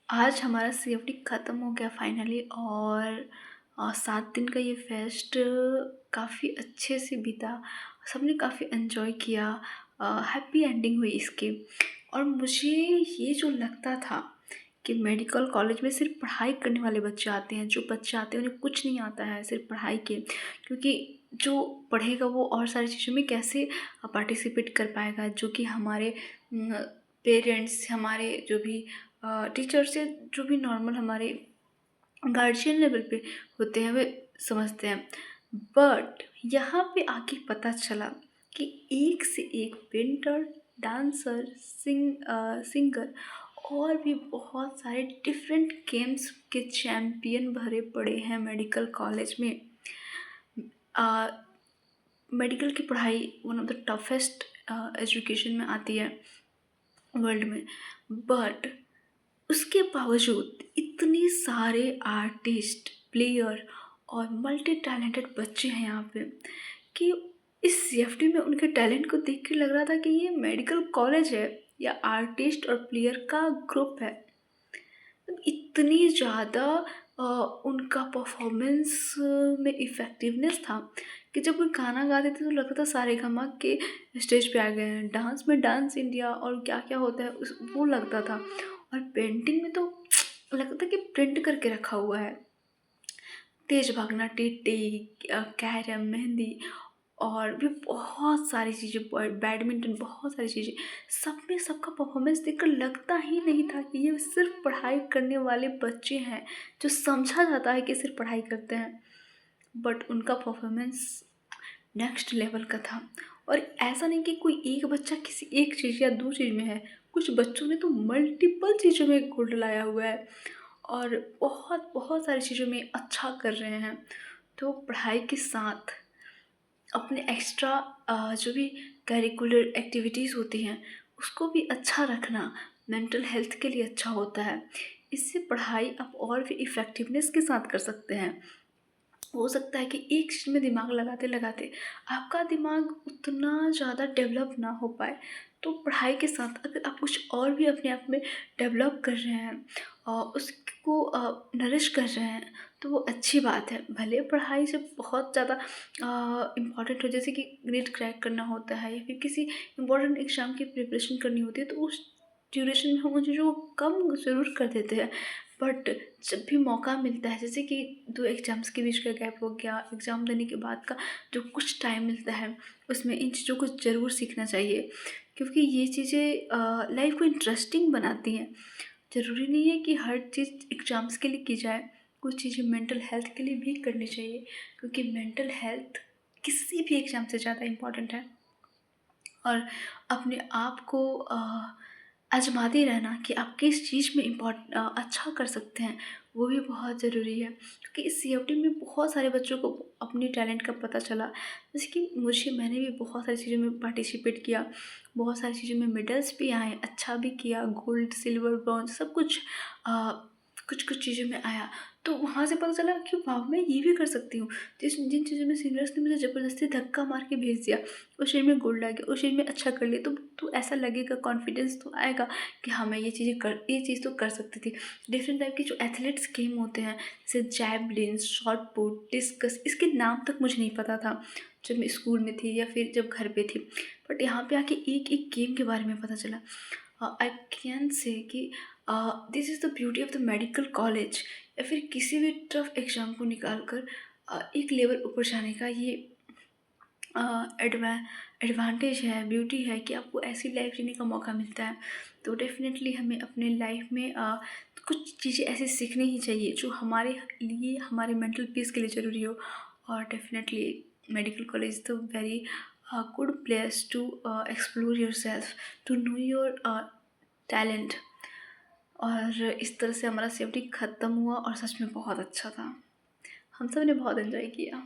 आज हमारा सीएफडी ख़त्म हो गया फाइनली। और 7 दिन का ये फेस्ट काफ़ी अच्छे से बीता। सबने काफ़ी एंजॉय किया। हैप्पी एंडिंग हुई इसकी। और मुझे ये जो लगता था कि मेडिकल कॉलेज में सिर्फ पढ़ाई करने वाले बच्चे आते हैं, जो बच्चे आते हैं उन्हें कुछ नहीं आता है सिर्फ पढ़ाई के, क्योंकि जो पढ़ेगा वो और सारी चीज़ों में कैसे पार्टिसिपेट कर पाएगा, जो कि हमारे पेरेंट्स, हमारे जो भी टीचर्स, या जो भी नॉर्मल हमारे गार्जियन लेवल पे होते हैं वे समझते हैं। बट यहाँ पे आके पता चला कि एक से एक पेंटर, डांसर, सिंगर और भी बहुत सारे डिफरेंट गेम्स के चैम्पियन भरे पड़े हैं मेडिकल कॉलेज में। मेडिकल की पढ़ाई one of the toughest education में आती है वर्ल्ड में। बट उसके बावजूद इतने सारे आर्टिस्ट, प्लेयर और मल्टी टैलेंटेड बच्चे हैं यहाँ पे कि इस सीएफटी में उनके टैलेंट को देख के लग रहा था कि ये मेडिकल कॉलेज है या आर्टिस्ट और प्लेयर का ग्रुप है। इतनी ज़्यादा उनका परफॉर्मेंस में इफ़ेक्टिवनेस था कि जब कोई गाना गाते थे तो लगता था सारेगामा के स्टेज पे आ गए हैं। डांस में डांस इंडिया और क्या क्या होता है उस वो लगता था। और पेंटिंग में तो लगता था कि प्रिंट करके रखा हुआ है। तेज भागना, टीटी, कैरम, मेहंदी और भी बहुत सारी चीज़ें, बैडमिंटन, बहुत सारी चीज़ें, सब में सबका परफॉर्मेंस देखकर लगता ही नहीं था कि ये सिर्फ पढ़ाई करने वाले बच्चे हैं, जो समझा जाता है कि सिर्फ पढ़ाई करते हैं। बट उनका परफॉर्मेंस नेक्स्ट लेवल का था। और ऐसा नहीं कि कोई एक बच्चा किसी एक चीज़ या दो चीज़ में है, कुछ बच्चों ने तो मल्टीपल चीज़ों में गोल्ड लाया हुआ है और बहुत बहुत सारी चीज़ों में अच्छा कर रहे हैं। तो पढ़ाई के साथ अपने एक्स्ट्रा जो भी करिकुलर एक्टिविटीज़ होती हैं उसको भी अच्छा रखना मेंटल हेल्थ के लिए अच्छा होता है। इससे पढ़ाई आप और भी इफ़ेक्टिवनेस के साथ कर सकते हैं। हो सकता है कि एक चीज़ में दिमाग लगाते लगाते आपका दिमाग उतना ज़्यादा डेवलप ना हो पाए, तो पढ़ाई के साथ अगर आप कुछ और भी अपने आप में डेवलप कर रहे हैं और उसको नरिश कर रहे हैं, तो वो अच्छी बात है। भले पढ़ाई जब बहुत ज़्यादा इम्पॉर्टेंट हो, जैसे कि नीट क्रैक करना होता है या फिर किसी इम्पोर्टेंट एग्ज़ाम की प्रिपरेशन करनी होती है, तो उस ड्यूरेशन में हम उन चीज़ों को कम ज़रूर कर देते हैं। बट जब भी मौका मिलता है, जैसे कि 2 एग्ज़ाम्स के बीच का गैप हो गया, एग्ज़ाम देने के बाद का जो कुछ टाइम मिलता है, उसमें इन चीज़ों को ज़रूर सीखना चाहिए, क्योंकि ये चीज़ें लाइफ़ को इंटरेस्टिंग बनाती हैं। ज़रूरी नहीं है कि हर चीज़ एग्ज़ाम्स के लिए की जाए, कुछ चीज़ें मेंटल हेल्थ के लिए भी करनी चाहिए, क्योंकि मेंटल हेल्थ किसी भी एग्ज़ाम से ज़्यादा इम्पॉर्टेंट है। और अपने आप को आज़माते रहना कि आप किस चीज़ में अच्छा कर सकते हैं, वो भी बहुत ज़रूरी है। क्योंकि इस सीएफटी में बहुत सारे बच्चों को अपनी टैलेंट का पता चला। जैसे कि मैंने भी बहुत सारी चीज़ों में पार्टिसिपेट किया, बहुत सारी चीज़ों में मेडल्स भी आए, अच्छा भी किया, गोल्ड, सिल्वर, ब्रॉन्ज सब कुछ कुछ-कुछ चीज़ों में आया। तो वहाँ से पता चला कि वाह! मैं ये भी कर सकती हूँ। जिन चीज़ों में सीनियर्स ने मुझे ज़बरदस्ती धक्का मार के भेज दिया, उस चीज़ में गोल्ड आ गया, उस चीज़ में अच्छा कर लिया, तो ऐसा लगेगा, कॉन्फिडेंस तो आएगा कि हाँ, मैं ये चीज़ तो कर सकती थी। डिफरेंट टाइप के जो एथलेटिक्स गेम होते हैं, जैसे जैवलिन, शॉट पुट, डिस्कस, इसके नाम तक मुझे नहीं पता था जब मैं स्कूल में थी या फिर जब घर पे थी। बट यहाँ पे आके एक-एक गेम के बारे में पता चला। आई कैन से कि this is the beauty of the medical college, या फिर किसी भी टफ एग्ज़ाम को निकाल कर एक लेवल ऊपर जाने का ये एडवा एडवांटेज है, ब्यूटी है कि आपको ऐसी लाइफ जीने का मौका मिलता है। तो डेफ़िनेटली हमें अपने लाइफ में कुछ चीज़ें ऐसी सीखनी ही चाहिए जो हमारे लिए, हमारे मेंटल पीस के लिए ज़रूरी हो। और डेफ़िनेटली मेडिकल कॉलेज तो very good place to explore yourself, to know your talent. और इस तरह से हमारा सेफ्टी ख़त्म हुआ और सच में बहुत अच्छा था। हम सब ने बहुत एन्जॉय किया।